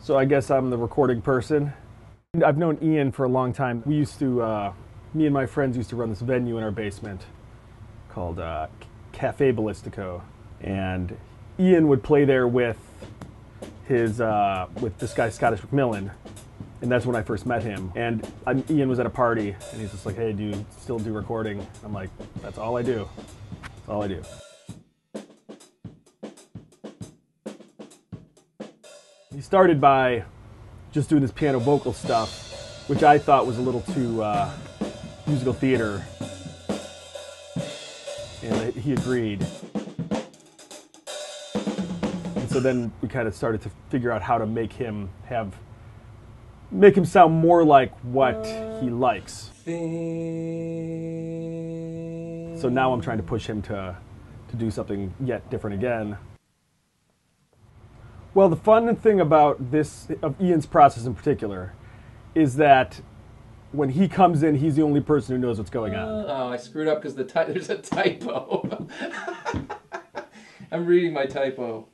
So I guess I'm the recording person. I've known Ian for a long time. We used to, me and my friends used to run this venue in our basement called Cafe Ballistico. And Ian would play there with his, with this guy Scottish McMillan. And that's when I first met him. And Ian was at a party and he's just like, hey, do you still do recording? I'm like, that's all I do. That's all I do. He started by just doing this piano vocal stuff, which I thought was a little too musical theater, and he agreed. And so then we kind of started to figure out how to make him sound more like what he likes. So now I'm trying to push him to do something yet different again. Well, the fun thing about this, of Ian's process in particular, is that when he comes in, he's the only person who knows what's going on. Oh, I screwed up because there's a typo. I'm reading my typo.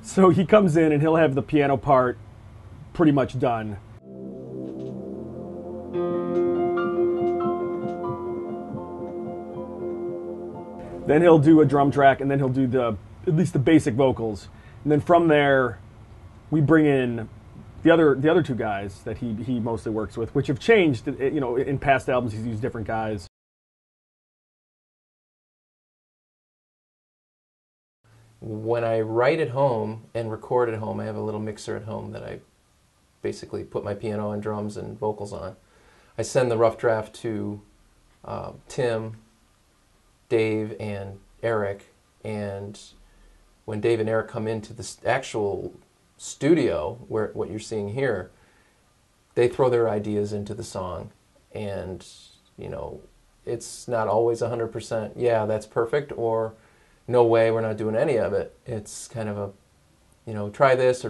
So he comes in and he'll have the piano part pretty much done. Then he'll do a drum track, and then he'll do at least the basic vocals. And then from there, we bring in the other two guys that he mostly works with, which have changed. You know, in past albums, he's used different guys. When I write at home and record at home, I have a little mixer at home that I basically put my piano and drums and vocals on. I send the rough draft to Tim, Dave, and Eric, and when Dave and Eric come into the actual studio, where what you're seeing here, they throw their ideas into the song, and you know, it's not always 100%. Yeah, that's perfect, or no way, we're not doing any of it. It's kind of a, you know, try this,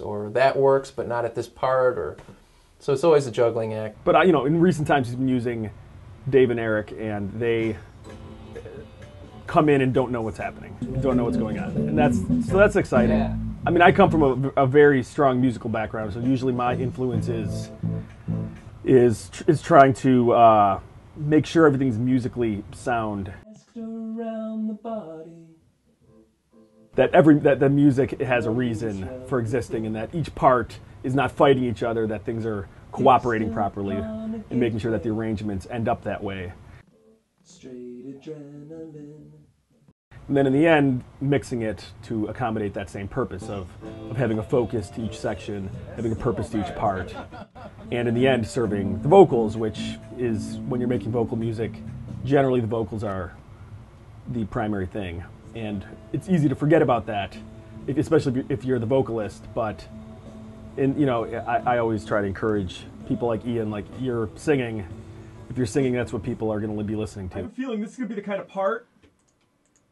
or that works, but not at this part, or so it's always a juggling act. But you know, in recent times, he's been using Dave and Eric, and they come in and don't know what's happening, don't know what's going on, and that's exciting. Yeah. I mean, I come from a very strong musical background, so usually my influence is trying to make sure everything's musically sound. That the music has a reason for existing, and that each part is not fighting each other, that things are cooperating properly, and making sure that the arrangements end up that way. And then in the end, mixing it to accommodate that same purpose of having a focus to each section, having a purpose to each part, and in the end serving the vocals, which is, when you're making vocal music, generally the vocals are the primary thing. And it's easy to forget about that, especially if you're the vocalist, but you know, I always try to encourage people like Ian, like, you're singing. If you're singing, that's what people are going to be listening to. I have a feeling this is going to be the kind of part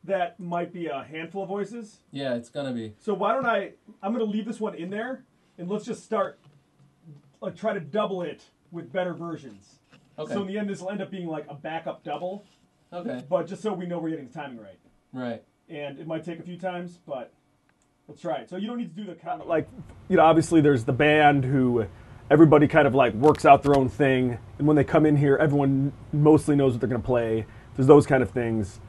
that might be a handful of voices. Yeah, it's going to be. So why don't I'm going to leave this one in there, and let's just start, like, try to double it with better versions. Okay. So in the end, this will end up being like a backup double. Okay. But just so we know we're getting the timing right. Right. And it might take a few times, but let's try it. So you don't need to do the kind of, like, you know, obviously there's the band who everybody kind of like works out their own thing, and when they come in here, everyone mostly knows what they're going to play. There's those kind of things.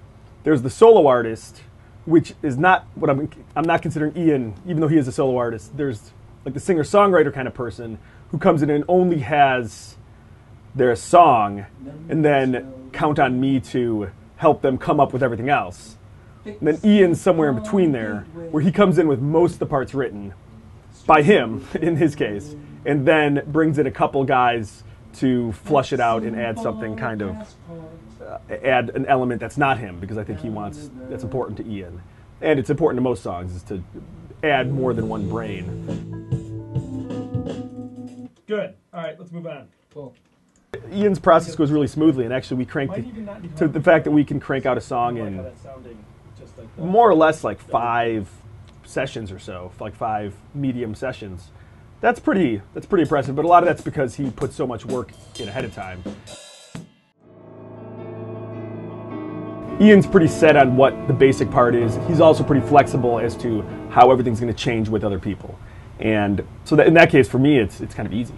There's the solo artist, which is not what I'm not considering Ian, even though he is a solo artist. There's like the singer-songwriter kind of person who comes in and only has their song, and then count on me to help them come up with everything else. And then Ian's somewhere in between there, where he comes in with most of the parts written by him, in his case, and then brings in a couple guys to flush it out and add something kind of, add an element that's not him, because I think that's important to Ian. And it's important to most songs, is to add more than one brain. Good. All right, let's move on. Cool. Ian's process goes really smoothly, and actually we cranked it to the fact that we can crank out a song in more or less like 5 sessions or so, like 5 medium sessions. That's pretty impressive, but a lot of that's because he put so much work in ahead of time. Ian's pretty set on what the basic part is. He's also pretty flexible as to how everything's going to change with other people. And so that in that case, for me, it's kind of easy.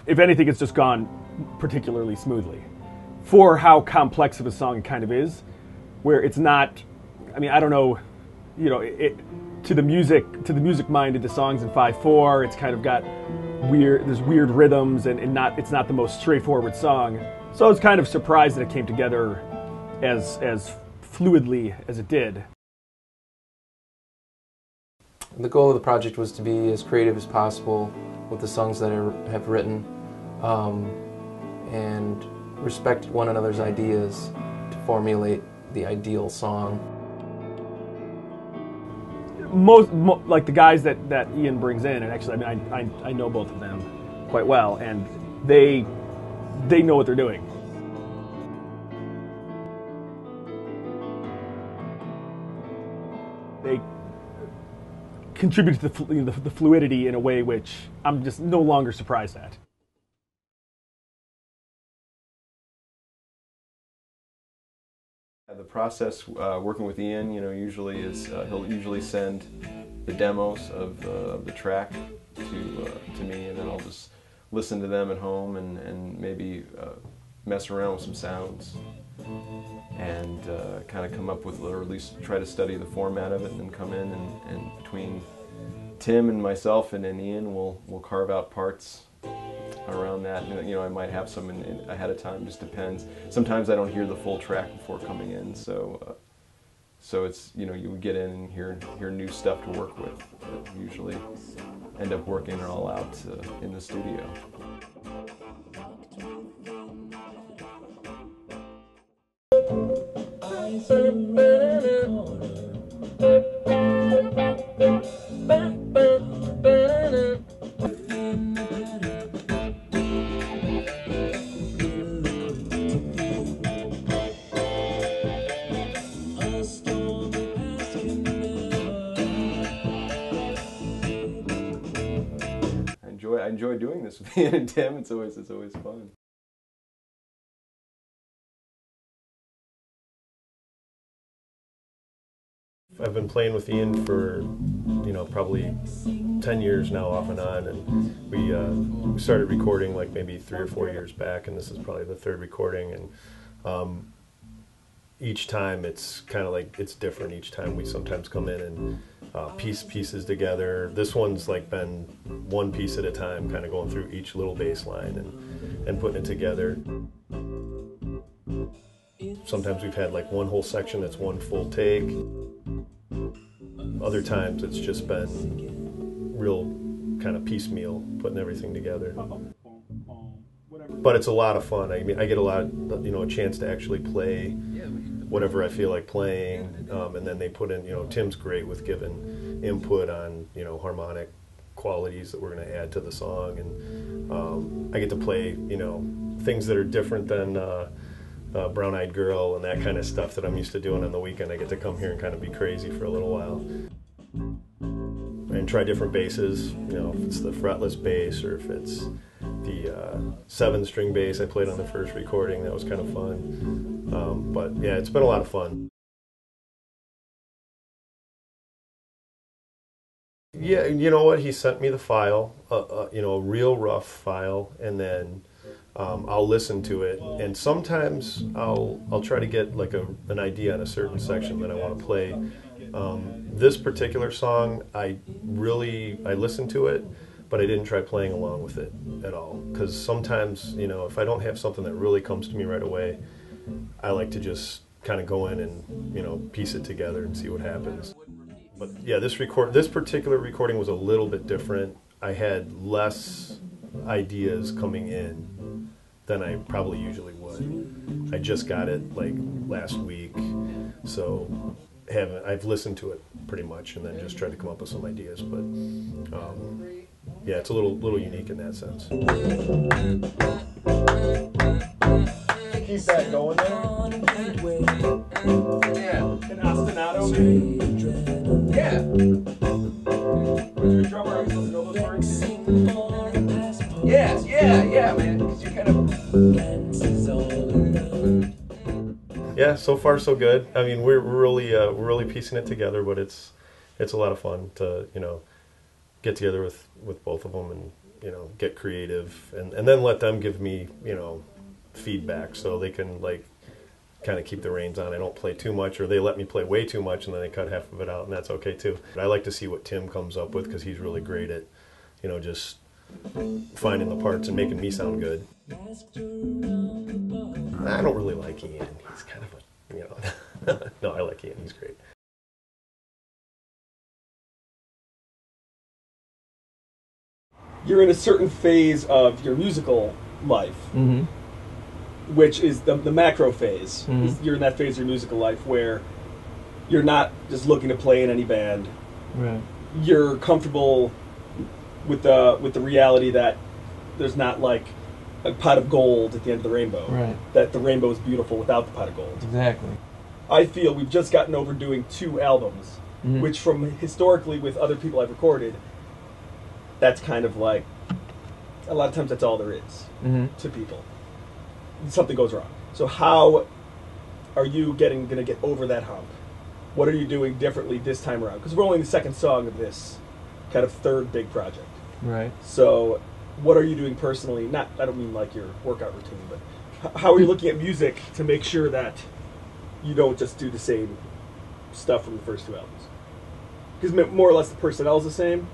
If anything, it's just gone particularly smoothly for how complex of a song it kind of is, where it's not, I mean, I don't know, you know, to the music-minded, the songs in 5/4, it's kind of got there's weird rhythms and it's not the most straightforward song. So I was kind of surprised that it came together as fluidly as it did. The goal of the project was to be as creative as possible with the songs that I have written, and respect one another's ideas to formulate the ideal song. Like the guys that Ian brings in, and actually, I mean, I know both of them quite well, and they know what they're doing. They contribute to the fluidity in a way which I'm just no longer surprised at. The process working with Ian, you know, usually is he'll usually send the demos of the track to me, and then I'll just listen to them at home and maybe mess around with some sounds and kind of come up with, or at least try to study the format of it, and then come in and between Tim and myself and then Ian, we'll carve out parts around that. You know, I might have some in ahead of time, just depends. Sometimes I don't hear the full track before coming in, so it's, you know, you would get in and hear new stuff to work with. Usually end up working it all out in the studio. I enjoy doing this with Ian and Tim. It's always fun. I've been playing with Ian for, you know, probably 10 years now, off and on, and we started recording like maybe 3 or 4 years back, and this is probably the 3rd recording, and each time it's kind of like, it's different each time. We sometimes come in and piece pieces together. This one's like been one piece at a time, kind of going through each little bass line and putting it together. Sometimes we've had like one whole section that's one full take. Other times it's just been real kind of piecemeal, putting everything together. But it's a lot of fun. I mean, I get a lot, you know, a chance to actually play whatever I feel like playing, and then they put in, you know, Tim's great with giving input on, you know, harmonic qualities that we're going to add to the song, and I get to play, you know, things that are different than Brown Eyed Girl and that kind of stuff that I'm used to doing on the weekend. I get to come here and kind of be crazy for a little while and try different basses, you know, if it's the fretless bass or if it's the 7-string bass I played on the first recording. That was kind of fun. But yeah, it's been a lot of fun. Yeah, you know what? He sent me the file, you know, a real rough file, and then I'll listen to it. And sometimes I'll try to get like an idea on a certain section that I want to play. This particular song, I listened to it, but I didn't try playing along with it at all. Because sometimes, you know, if I don't have something that really comes to me right away, I like to just kind of go in and, you know, piece it together and see what happens. But yeah, this particular recording was a little bit different. I had less ideas coming in than I probably usually would. I just got it like last week, so I've listened to it pretty much and then just tried to come up with some ideas. But yeah, it's a little unique in that sense. Keep that going there. Yeah. An ostinato. Yeah. Where's your drummer? Are you supposed to know those words? Yes, yeah, man. Because you're kind of. so far so good. I mean, we're really piecing it together, but it's a lot of fun to get together with both of them and get creative and then let them give me feedback so they can like kind of keep the reins on. I don't play too much, or they let me play way too much and then they cut half of it out, and that's okay too. But I like to see what Tim comes up with because he's really great at just finding the parts and making me sound good. I don't really like Ian. He's kind of a, no, I like Ian. He's great. You're in a certain phase of your musical life, Mm-hmm. which is the macro phase. Mhm. You're in that phase of your musical life where you're not just looking to play in any band. Right. You're comfortable with the reality that there's not like a pot of gold at the end of the rainbow. Right. That the rainbow is beautiful without the pot of gold. Exactly. I feel we've just gotten over doing 2 albums, Mhm. which from historically with other people I've recorded, that's kind of like, a lot of times that's all there is Mm-hmm. to people. Something goes wrong. So how are you going to get over that hump? What are you doing differently this time around? Because we're only in the second song of this kind of third big project. Right. So what are you doing personally? I don't mean like your workout routine, but how are you looking at music to make sure that you don't just do the same stuff from the first 2 albums? Because more or less the personnel's the same,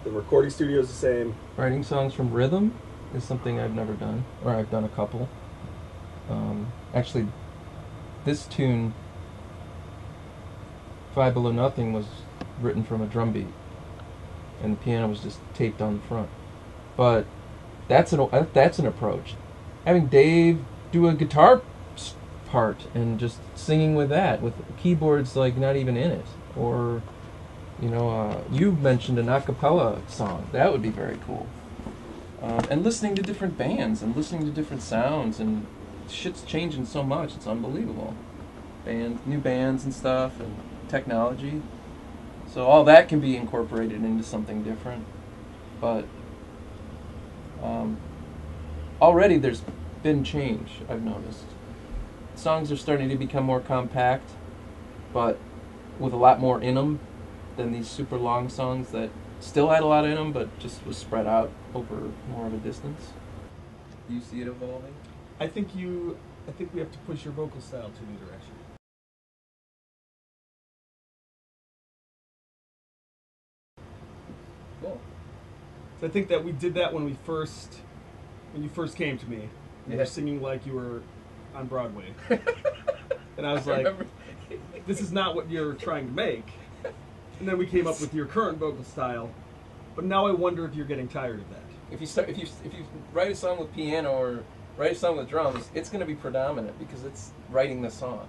the recording studio's the same. Writing songs from rhythm is something I've never done, or I've done a couple. Actually, this tune, Five Below Nothing, was written from a drum beat, and the piano was just taped on the front. But that's an approach. Having Dave do a guitar part and just singing with that, with keyboards like not even in it, or you mentioned an a cappella song. That would be very cool. And listening to different bands and listening to different sounds, and shit's changing so much, it's unbelievable. New bands and stuff, and technology. So all that can be incorporated into something different. But already there's been change, I've noticed. Songs are starting to become more compact, but with a lot more in them than these super long songs that still had a lot in them, but just was spread out over more of a distance. Do you see it evolving? I think we have to push your vocal style to a new direction. Cool. So I think that we did that when you first came to me. You were Yeah. singing like you were on Broadway. And I was I like, remember. this is not what you're trying to make. And then we came up with your current vocal style. But now I wonder if you're getting tired of that. If you write a song with piano or write a song with drums, it's going to be predominant because it's writing the song.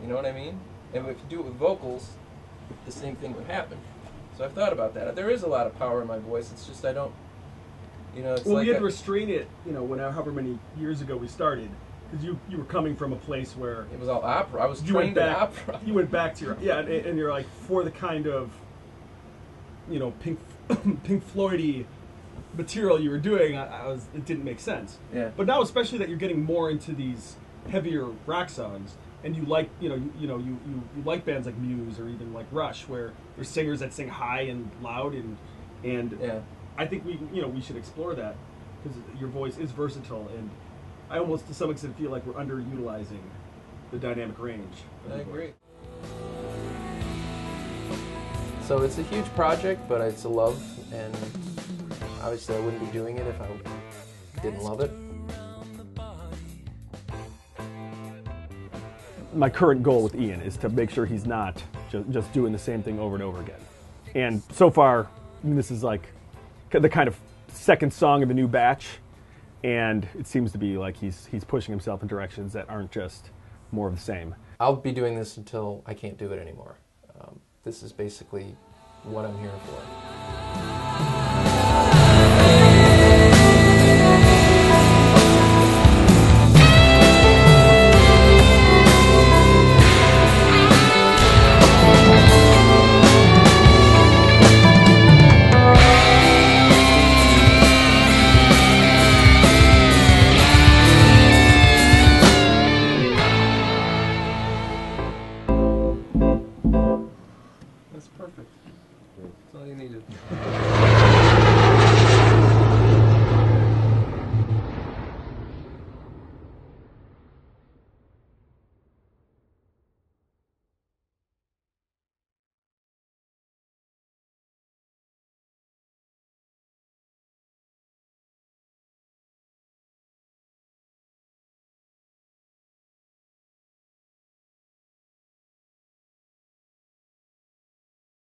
You know what I mean? And if you do it with vocals, the same thing would happen. So I've thought about that. There is a lot of power in my voice. It's just I don't. It's well, like we had to restrain it. However many years ago we started, because you were coming from a place where it was all opera. I was you went trained in back. opera. You went back to your and you're like, for the kind of Pink Floyd-y material you were doing, it didn't make sense. Yeah. But now, especially that you're getting more into these heavier rock songs, and you like you like bands like Muse or even like Rush, where there's singers that sing high and loud, and Yeah. I think we should explore that because your voice is versatile, and I almost to some extent feel like we're underutilizing the dynamic range. I agree. So it's a huge project, but it's a love, and obviously I wouldn't be doing it if I didn't love it. My current goal with Ian is to make sure he's not just doing the same thing over and over again. And so far, this is like the kind of second song of the new batch, and it seems to be like he's pushing himself in directions that aren't just more of the same. I'll be doing this until I can't do it anymore. This is basically what I'm here for. Perfect. That's all you needed.